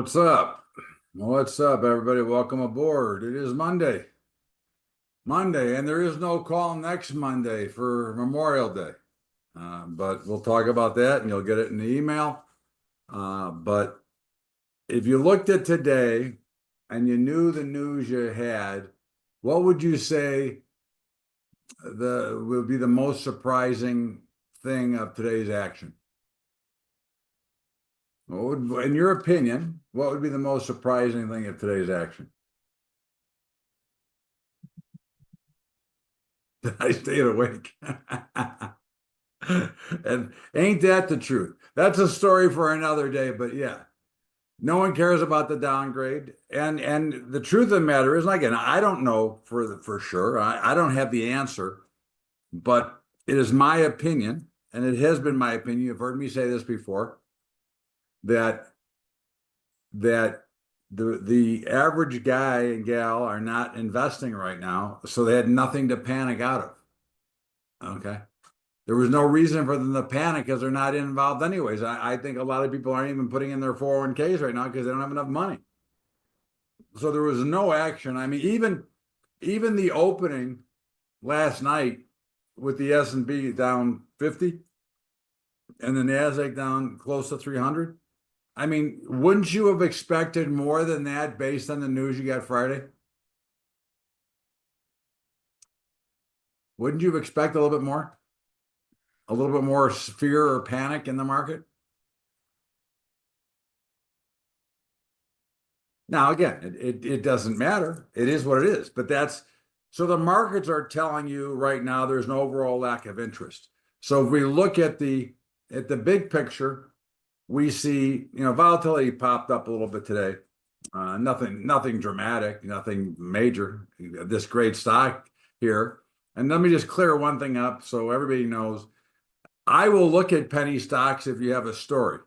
What's up? What's up, everybody? Welcome aboard. It is Monday, and there is no call next Monday for Memorial Day. But we'll talk about that, and you'll get it in the email. But if you looked at today and you knew the news you had, what would you say would be the most surprising thing of today's action? In your opinion, what would be the most surprising thing of today's action? I stayed awake. And ain't that the truth? That's a story for another day, but yeah. No one cares about the downgrade. And the truth of the matter is, again, I don't know for sure. I don't have the answer, but it is my opinion, and it has been my opinion. You've heard me say this before, that the average guy and gal are not investing right now, so they had nothing to panic out of. Okay. There was no reason for them to panic because they're not involved anyways. I think a lot of people aren't even putting in their 401ks right now because they don't have enough money. So there was no action. I mean, even the opening last night with the S&P down 50 and the Nasdaq down close to 300. I mean, wouldn't you have expected more than that based on the news you got Friday? Wouldn't you expect a little bit more? A little bit more fear or panic in the market? Now, again, it doesn't matter. It is what it is. But so the markets are telling you right now there's an overall lack of interest. So if we look at the big picture, we see, volatility popped up a little bit today. Nothing dramatic, nothing major. This great stock here. And let me just clear one thing up so everybody knows. I will look at penny stocks if you have a story.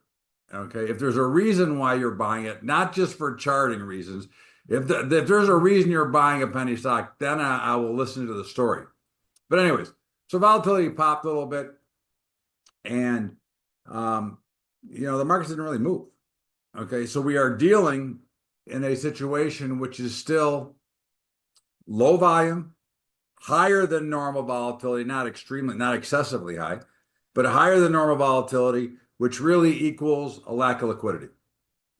Okay. If there's a reason why you're buying it, not just for charting reasons. If there's a reason you're buying a penny stock, then I will listen to the story. But anyways, so volatility popped a little bit, and the markets didn't really move. Okay, so we are dealing in a situation which is still low volume, higher than normal volatility, not excessively high, but higher than normal volatility, which really equals a lack of liquidity.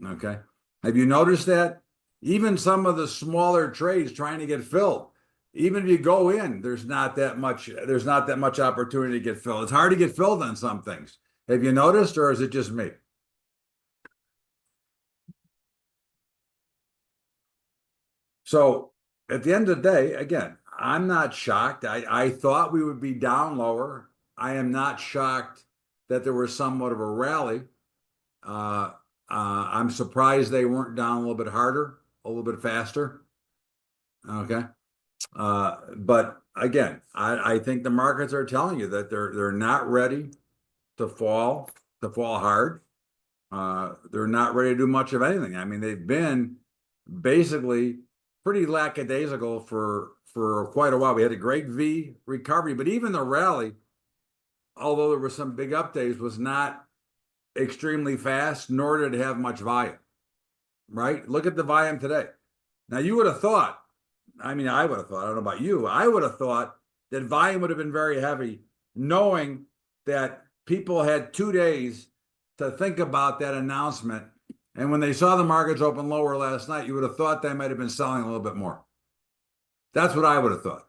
Okay, have you noticed that? Even some of the smaller trades trying to get filled, even if you go in, there's not that much opportunity to get filled. It's hard to get filled on some things. Have you noticed, or is it just me? So at the end of the day, again, I'm not shocked. I thought we would be down lower. I am not shocked that there was somewhat of a rally. I'm surprised they weren't down a little bit harder, a little bit faster. Okay. But again, I think the markets are telling you that they're not ready to fall hard. They're not ready to do much of anything. I mean, they've been basically pretty lackadaisical for quite a while. We had a great V recovery, but even the rally, although there were some big up days, was not extremely fast, nor did it have much volume. Right? Look at the volume today. Now, you would have thought, I would have thought, I don't know about you, I would have thought that volume would have been very heavy, knowing that people had 2 days to think about that announcement. And when they saw the markets open lower last night, you would have thought they might have been selling a little bit more. That's what I would have thought.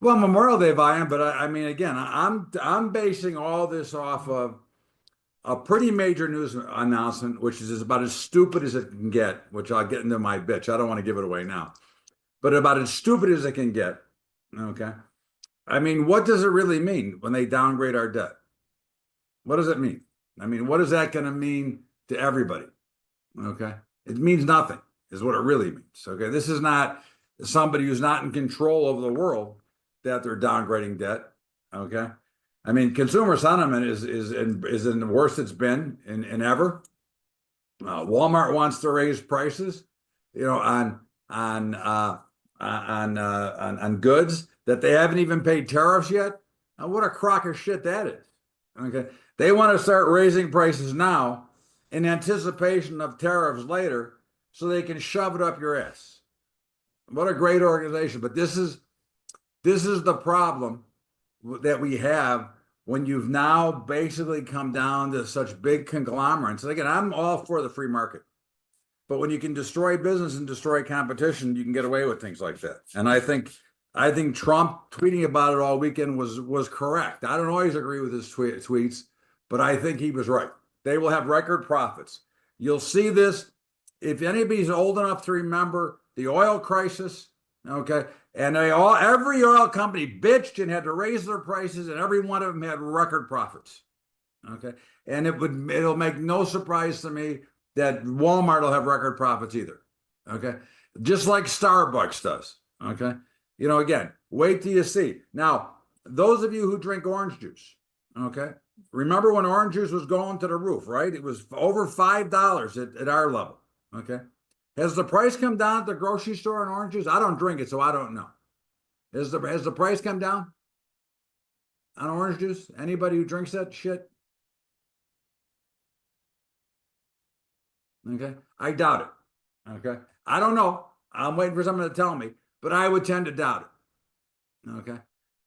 Well, Memorial Day volume, but again, I'm basing all this off of a pretty major news announcement, which is about as stupid as it can get, which I'll get into my bitch. I don't want to give it away now, but about as stupid as it can get. Okay. What does it really mean when they downgrade our debt? What does it mean? What is that going to mean to everybody? Okay. It means nothing is what it really means. Okay. This is not somebody who's not in control of the world that they're downgrading debt. Okay. Consumer sentiment is in the worst it's been in ever. Walmart wants to raise prices, on goods that they haven't even paid tariffs yet. What a crock of shit that is. Okay, they want to start raising prices now, in anticipation of tariffs later so they can shove it up your ass. What a great organization. But this is the problem that we have when you've now basically come down to such big conglomerates. And again, I'm all for the free market. But when you can destroy business and destroy competition, you can get away with things like that. And I think Trump tweeting about it all weekend was correct. I don't always agree with his tweets, but I think he was right. They will have record profits. You'll see this if anybody's old enough to remember the oil crisis, okay? And every oil company bitched and had to raise their prices, and every one of them had record profits. Okay. And it'll make no surprise to me that Walmart will have record profits either. Okay. Just like Starbucks does. Okay. Again, wait till you see. Now, those of you who drink orange juice, okay, remember when orange juice was going to the roof, right? It was over $5 at our level. Okay. Has the price come down at the grocery store on orange juice? I don't drink it, so I don't know. Has the price come down on orange juice? Anybody who drinks that shit? Okay. I doubt it. Okay. I don't know. I'm waiting for someone to tell me, but I would tend to doubt it. Okay.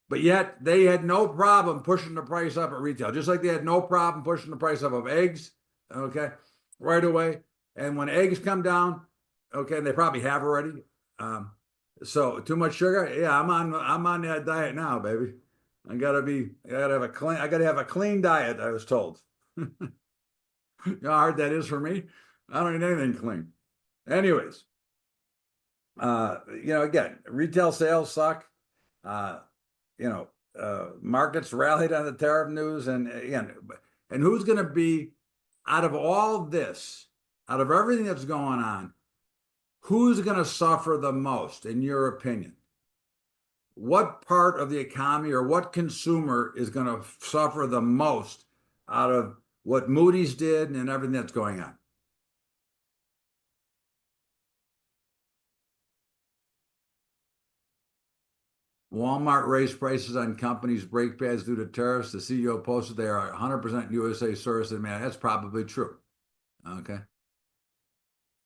But yet they had no problem pushing the price up at retail, just like they had no problem pushing the price up of eggs. Okay. Right away. And when eggs come down, okay, and they probably have already. So too much sugar. Yeah, I'm on that diet now, baby. I gotta have a clean diet, I was told. You know how hard that is for me? I don't eat anything clean. Anyways, again, retail sales suck. Uh, Markets rallied on the tariff news, and again, and who's going to be out of all this, out of everything that's going on, who's going to suffer the most, in your opinion? What part of the economy or what consumer is going to suffer the most out of what Moody's did and everything that's going on? Walmart raised prices on companies' brake pads due to tariffs. The CEO posted they are 100% USA sourced. Man, that's probably true. Okay.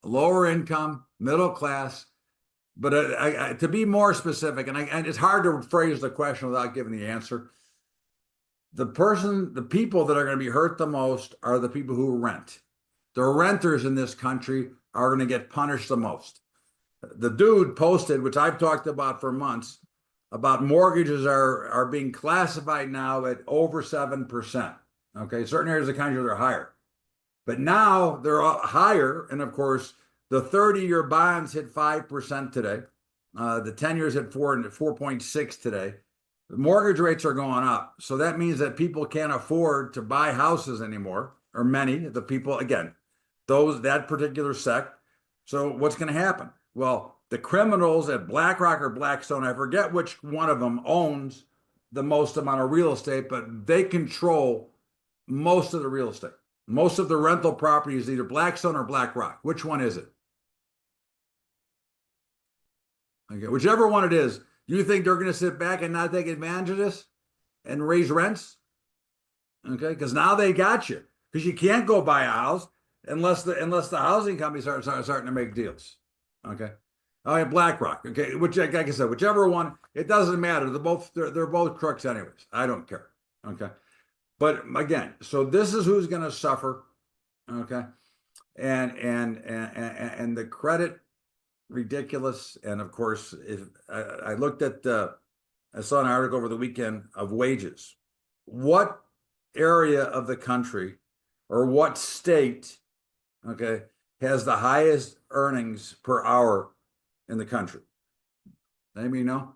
Lower income, middle class. But to be more specific, and it's hard to phrase the question without giving the answer. The people that are going to be hurt the most are the people who rent. The renters in this country are going to get punished the most. The dude posted, which I've talked about for months, about mortgages are being classified now at over 7%. Okay, certain areas of the country they're higher, but now they're higher, and of course the 30-year bonds hit 5% today. The 10 years hit 4.6 today. The mortgage rates are going up, so that means that people can't afford to buy houses anymore, or many the people, again, that particular sect. So what's going to happen? Well, the criminals at BlackRock or Blackstone, I forget which one of them owns the most amount of real estate, but they control most of the real estate. Most of the rental property is either Blackstone or BlackRock. Which one is it? Okay, whichever one it is, you think they're going to sit back and not take advantage of this and raise rents? Okay, because now they got you. Because you can't go buy a house unless the housing companies are starting to make deals. Okay. Oh, yeah, BlackRock. Okay, which, like I said, whichever one, it doesn't matter. They're both crooks anyways. I don't care. Okay. But again, so this is who's going to suffer. Okay. And the credit ridiculous. And of course, if I looked at I saw an article over the weekend of wages. What area of the country or what state, okay, has the highest earnings per hour in the country? Anybody know?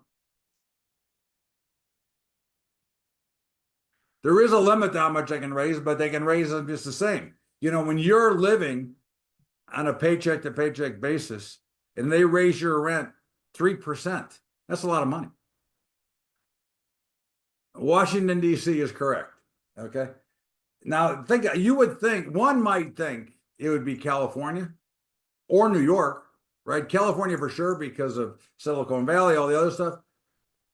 There is a limit to how much they can raise, but they can raise them just the same. When you're living on a paycheck to paycheck basis and they raise your rent 3%, that's a lot of money. Washington, D.C. is correct. Okay. Now, one might think it would be California or New York, right? California for sure because of Silicon Valley, all the other stuff.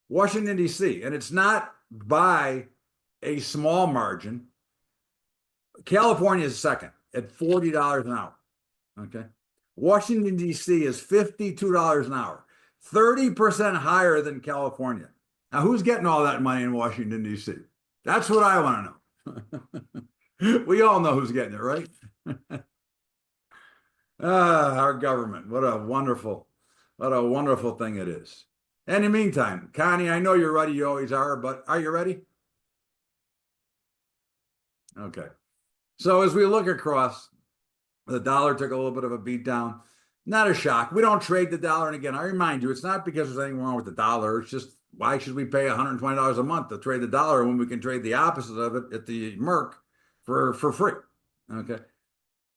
Washington, D.C. And it's not by a small margin. California is second at $40 an hour. Okay. Washington, D.C. is $52 an hour, 30% higher than California. Now, who's getting all that money in Washington, D.C.? That's what I want to know. We all know who's getting it, right? Our government. What a wonderful thing it is. In the meantime, Connie, I know you're ready. You always are, but are you ready? Okay. So as we look across, the dollar took a little bit of a beat down. Not a shock. We don't trade the dollar. And again, I remind you, it's not because there's anything wrong with the dollar. It's just, why should we pay $120 a month to trade the dollar when we can trade the opposite of it at the Merc for free? Okay.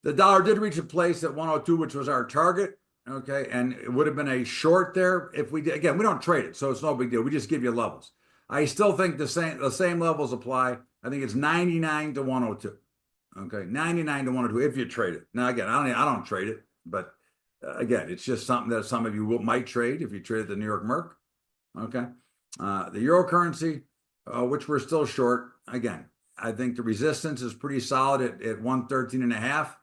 The dollar did reach a place at 102, which was our target. Okay. And it would have been a short there if we did. Again, we don't trade it, so it's no big deal. We just give you levels. I still think the same levels apply. I think it's 99 to 102. Okay, 99 to 102 if you trade it. Now, again, I don't trade it, but again, it's just something that some of you might trade if you trade the New York Merc. Okay, the euro currency, which we're still short. Again, I think the resistance is pretty solid at 113 and a half.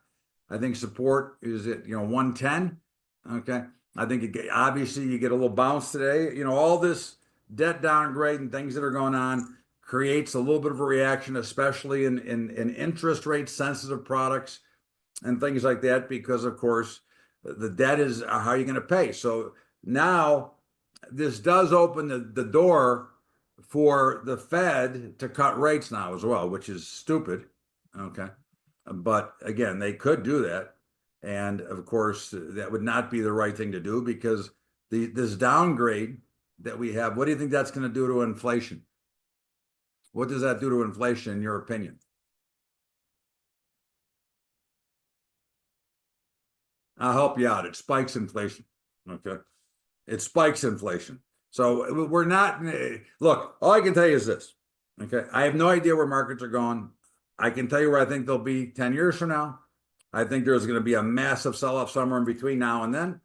I think support is at 110. Okay, I think obviously you get a little bounce today. All this debt downgrade and things that are going on creates a little bit of a reaction, especially in interest rate sensitive products and things like that, because of course the debt is how you're going to pay. So now this does open the door for the Fed to cut rates now as well, which is stupid. Okay. But again, they could do that. And of course, that would not be the right thing to do, because this downgrade that we have, what do you think that's going to do to inflation? What does that do to inflation, in your opinion? I'll help you out. It spikes inflation. Okay. It spikes inflation. So we're not, look, all I can tell you is this. Okay. I have no idea where markets are going. I can tell you where I think they'll be 10 years from now. I think there's going to be a massive sell off somewhere in between now and then.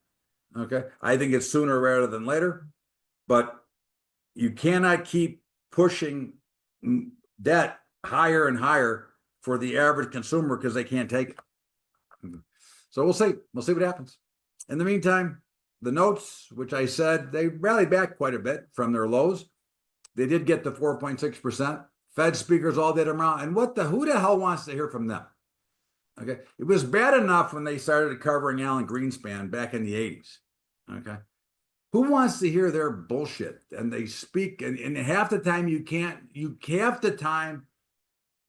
Okay. I think it's sooner rather than later. But you cannot keep pushing debt higher and higher for the average consumer because they can't take it. So we'll see. We'll see what happens. In the meantime, the notes, which I said, they rallied back quite a bit from their lows. They did get to 4.6%. Fed speakers all did them around. And who the hell wants to hear from them? Okay. It was bad enough when they started covering Alan Greenspan back in the 80s. Okay. Who wants to hear their bullshit? And they speak, and half the time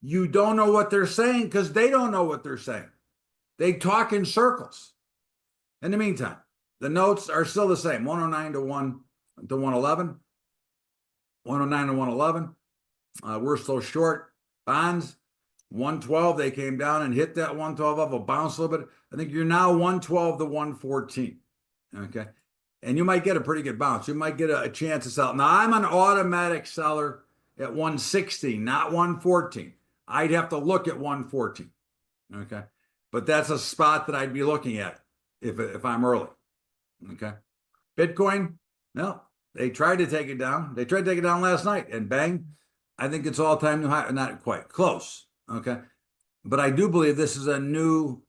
you don't know what they're saying because they don't know what they're saying. They talk in circles. In the meantime, the notes are still the same: 109 to 111, 109 to 111. We're still short. Bonds 112. They came down and hit that 112 up, a bounce a little bit. I think you're now 112 to 114. Okay. And you might get a pretty good bounce. You might get a chance to sell. Now, I'm an automatic seller at 116, not 114. I'd have to look at 114. Okay. But that's a spot that I'd be looking at if I'm early. Okay. Bitcoin, no, they tried to take it down. They tried to take it down last night, and bang, I think it's all-time new high. Not quite close. Okay. But I do believe this is who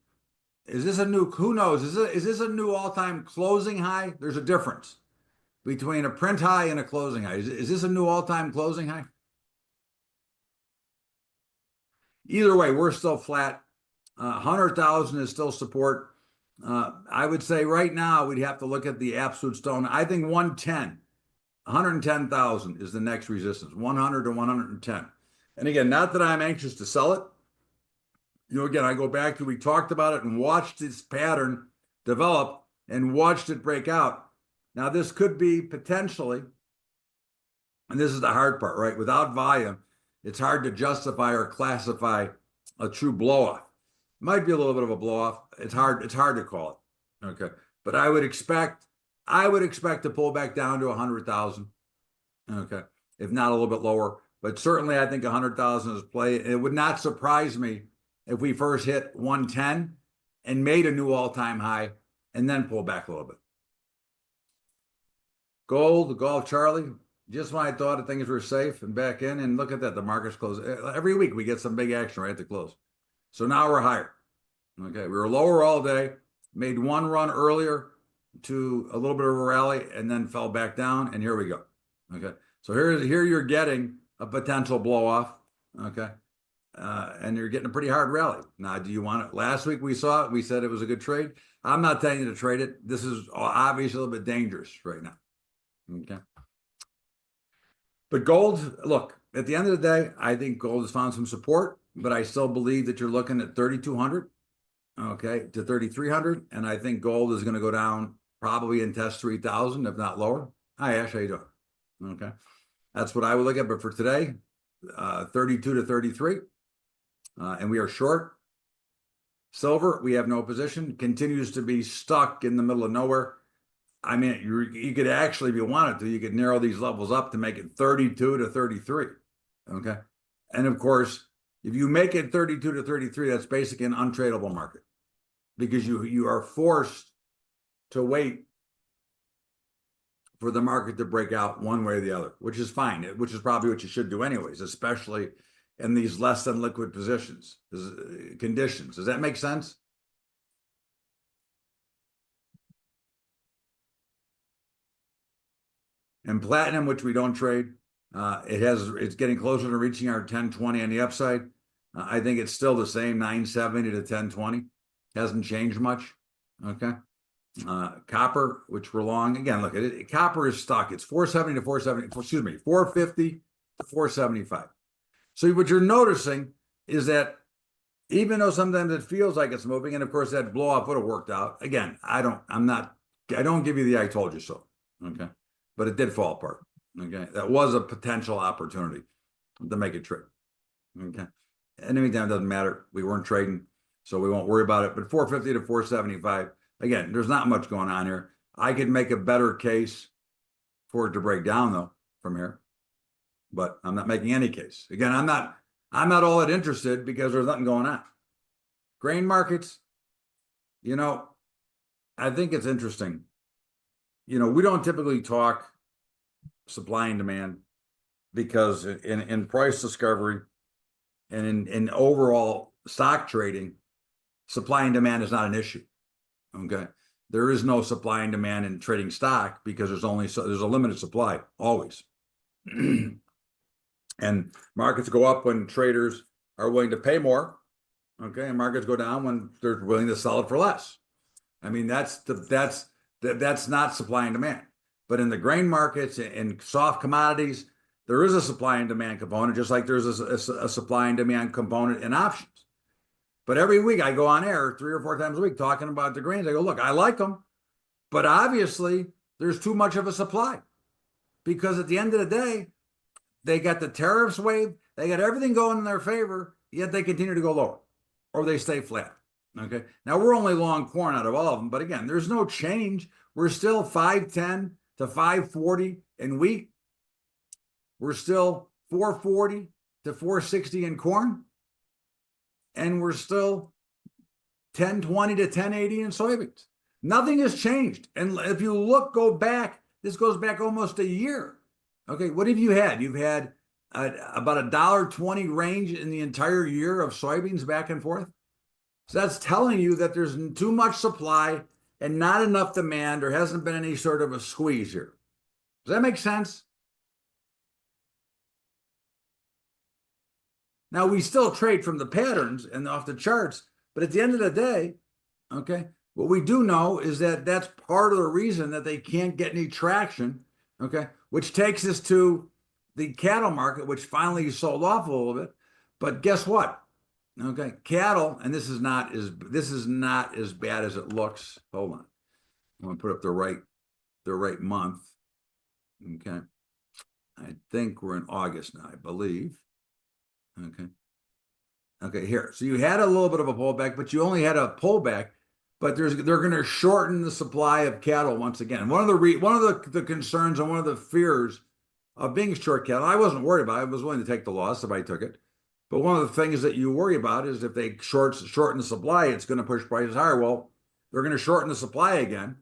knows? Is this a new all-time closing high? There's a difference between a print high and a closing high. Is this a new all-time closing high? Either way, we're still flat. 100,000 is still support. I would say right now we'd have to look at the absolute stone. I think 110,000 is the next resistance, 100 to 110. And again, not that I'm anxious to sell it. Again, I go back to, we talked about it and watched this pattern develop and watched it break out. Now, this could be potentially, and this is the hard part, right? Without volume, it's hard to justify or classify a true blow-off. It might be a little bit of a blow-off. It's hard to call it. Okay. But I would expect to pull back down to 100,000. Okay. If not a little bit lower. But certainly I think 100,000 is play. It would not surprise me if we first hit 110 and made a new all-time high and then pull back a little bit. Gold, the Golf Charlie, just when I thought things were safe and back in, and look at that, the market's closed. Every week we get some big action right at the close. So now we're higher. Okay, we were lower all day, made one run earlier to a little bit of a rally, and then fell back down, and here we go. Okay, so here you're getting a potential blow off. Okay, and you're getting a pretty hard rally. Now, do you want it? Last week we saw it. We said it was a good trade. I'm not telling you to trade it. This is obviously a little bit dangerous right now. Okay. But gold, look, at the end of the day, I think gold has found some support, but I still believe that you're looking at 3,200, okay, to 3,300. And I think gold is going to go down probably and test 3,000, if not lower. Hi, Ash, how you doing? Okay. That's what I would look at. But for today, 32 to 33. And we are short. Silver, we have no position, continues to be stuck in the middle of nowhere. I mean, you could actually, if you wanted to, you could narrow these levels up to make it 32 to 33. Okay. And of course, if you make it 32 to 33, that's basically an untradeable market because you are forced to wait for the market to break out one way or the other, which is fine, which is probably what you should do anyways, especially in these less than liquid positions, conditions. Does that make sense? And platinum, which we don't trade, it's getting closer to reaching our 1020 on the upside. I think it's still the same 970 to 1020. Hasn't changed much. Okay. Copper, which we're long. Again, look at it. Copper is stuck. It's 470 to 470, excuse me, 450 to 475. So what you're noticing is that even though sometimes it feels like it's moving, and of course that blow off would have worked out. Again, I don't give you the I told you so. Okay. But it did fall apart. Okay. That was a potential opportunity to make a trade. Okay. And anytime it doesn't matter. We weren't trading, so we won't worry about it. But 450 to 475, again, there's not much going on here. I could make a better case for it to break down though from here, but I'm not making any case. Again, I'm not all that interested because there's nothing going on. Grain markets, I think it's interesting. We don't typically talk supply and demand because in price discovery and in overall stock trading, supply and demand is not an issue. Okay. There is no supply and demand in trading stock because there's a limited supply always. And markets go up when traders are willing to pay more. Okay. And markets go down when they're willing to sell it for less. I mean, that's not supply and demand. But in the grain markets and soft commodities, there is a supply and demand component, just like there's a supply and demand component in options. But every week I go on air 3 or 4 times a week talking about the grains. I go, look, I like them, but obviously there's too much of a supply because at the end of the day, they got the tariffs waived, they got everything going in their favor, yet they continue to go lower or they stay flat. Okay. Now we're only long corn out of all of them, but again, there's no change. We're still 510 to 540 in wheat. We're still 440 to 460 in corn. And we're still 1020 to 1080 in soybeans. Nothing has changed. And if you go back, this goes back almost a year. Okay, what have you had? You've had about $1.20 range in the entire year of soybeans back and forth. So that's telling you that there's too much supply and not enough demand. There hasn't been any sort of a squeeze here. Does that make sense? Now, we still trade from the patterns and off the charts, but at the end of the day, okay, what we do know is that that's part of the reason that they can't get any traction, okay, which takes us to the cattle market, which finally sold off a little bit. But guess what? Okay, cattle, and this is not as bad as it looks. Hold on, I'm gonna put up the right month. Okay, I think we're in August now, I believe. Okay, here. So you had a little bit of a pullback, but you only had a pullback. But they're going to shorten the supply of cattle once again. One of the concerns and one of the fears of being short cattle, I wasn't worried about it. I was willing to take the loss if I took it. But one of the things that you worry about is if they shorten the supply, it's going to push prices higher. Well, they're going to shorten the supply again,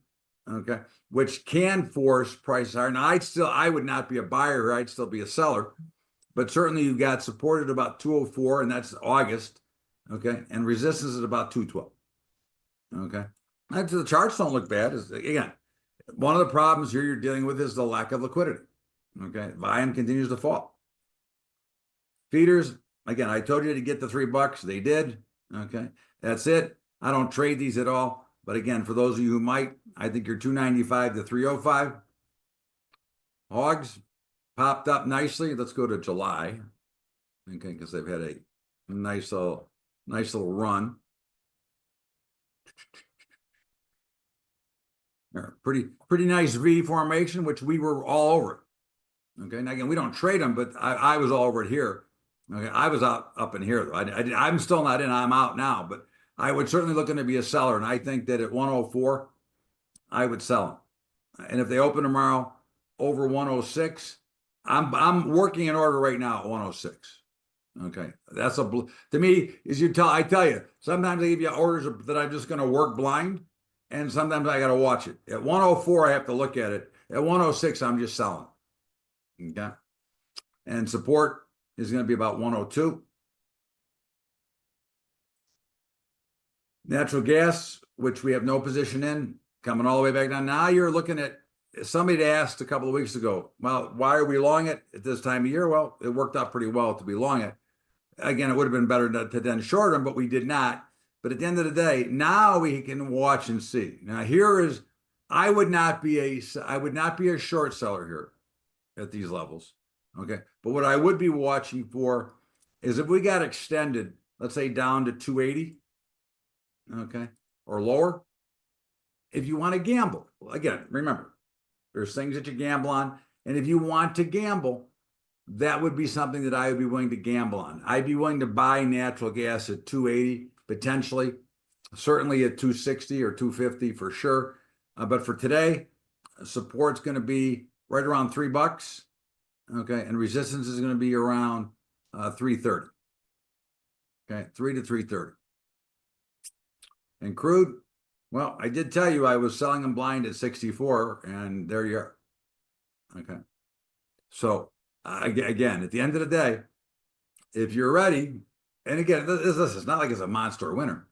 okay, which can force prices higher. Now, I would not be a buyer. I'd still be a seller. But certainly you got supported about 204, and that's August, okay? And resistance is about 212. Okay. The charts don't look bad. Again, one of the problems here you're dealing with is the lack of liquidity. Okay. Volume continues to fall. Feeders, again, I told you to get the $3. They did. Okay. That's it. I don't trade these at all. But again, for those of you who might, I think you're 295 to 305. Hogs popped up nicely. Let's go to July. Okay, because they've had a nice little run. Pretty nice V formation, which we were all over. Okay, now again, we don't trade them, but I was all over it here. Okay, I was up in here. I'm still not in. I'm out now, but I would certainly looking to be a seller, and I think that at 104, I would sell them. And if they open tomorrow over 106, I'm working in order right now at 106. Okay, that's to me is I tell you, sometimes I give you orders that I'm just going to work blind, and sometimes I got to watch it. At 104, I have to look at it. At 106, I'm just selling. Okay, and support is going to be about 102. Natural gas, which we have no position in, coming all the way back down. Now you're looking at, somebody asked a couple of weeks ago, well, why are we long it at this time of year? Well, it worked out pretty well to be long it. Again, it would have been better to then short them, but we did not. But at the end of the day, now we can watch and see. Now I would not be a short seller here at these levels. Okay. But what I would be watching for is if we got extended, let's say down to 280, okay, or lower, if you want to gamble, again, remember, there's things that you gamble on. And if you want to gamble, that would be something that I would be willing to gamble on. I'd be willing to buy natural gas at 280, potentially, certainly at 260 or 250 for sure. But for today, support's going to be right around $3. Okay. And resistance is going to be around 330. Okay. 3 to 330. And crude, well, I did tell you I was selling them blind at 64, and there you are. Okay. So again, at the end of the day, if you're ready, and again, this is not like it's a monster winner.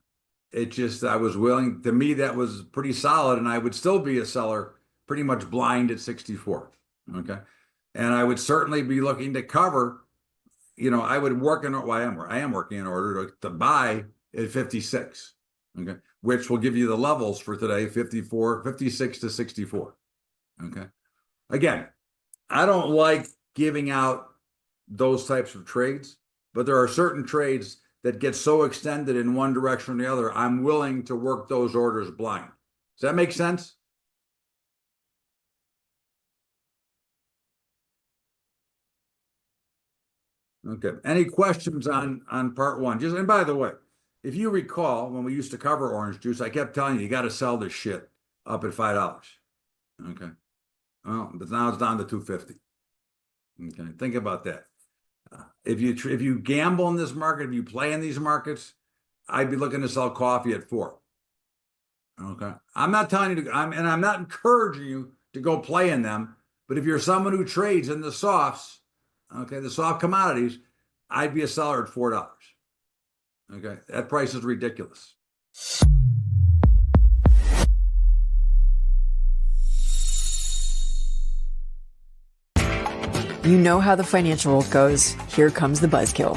It just, I was willing, to me, that was pretty solid, and I would still be a seller pretty much blind at 64. Okay. And I would certainly be looking to cover, I would work in, well, I am working in order to buy at 56. Okay. Which will give you the levels for today, 56 to 64. Okay. Again, I don't like giving out those types of trades, but there are certain trades that get so extended in one direction or the other, I'm willing to work those orders blind. Does that make sense? Okay. Any questions on part one? And by the way, if you recall, when we used to cover orange juice, I kept telling you got to sell this shit up at $5. Okay. Well, but now it's down to 250. Okay. Think about that. If you gamble in this market, if you play in these markets, I'd be looking to sell coffee at 4. Okay. I'm not telling you I'm not encouraging you to go play in them, but if you're someone who trades in the softs, okay, the soft commodities, I'd be a seller at $4. Okay. That price is ridiculous. You know how the financial world goes. Here comes the buzzkill.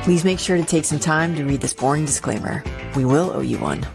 Please make sure to take some time to read this boring disclaimer. We will owe you one.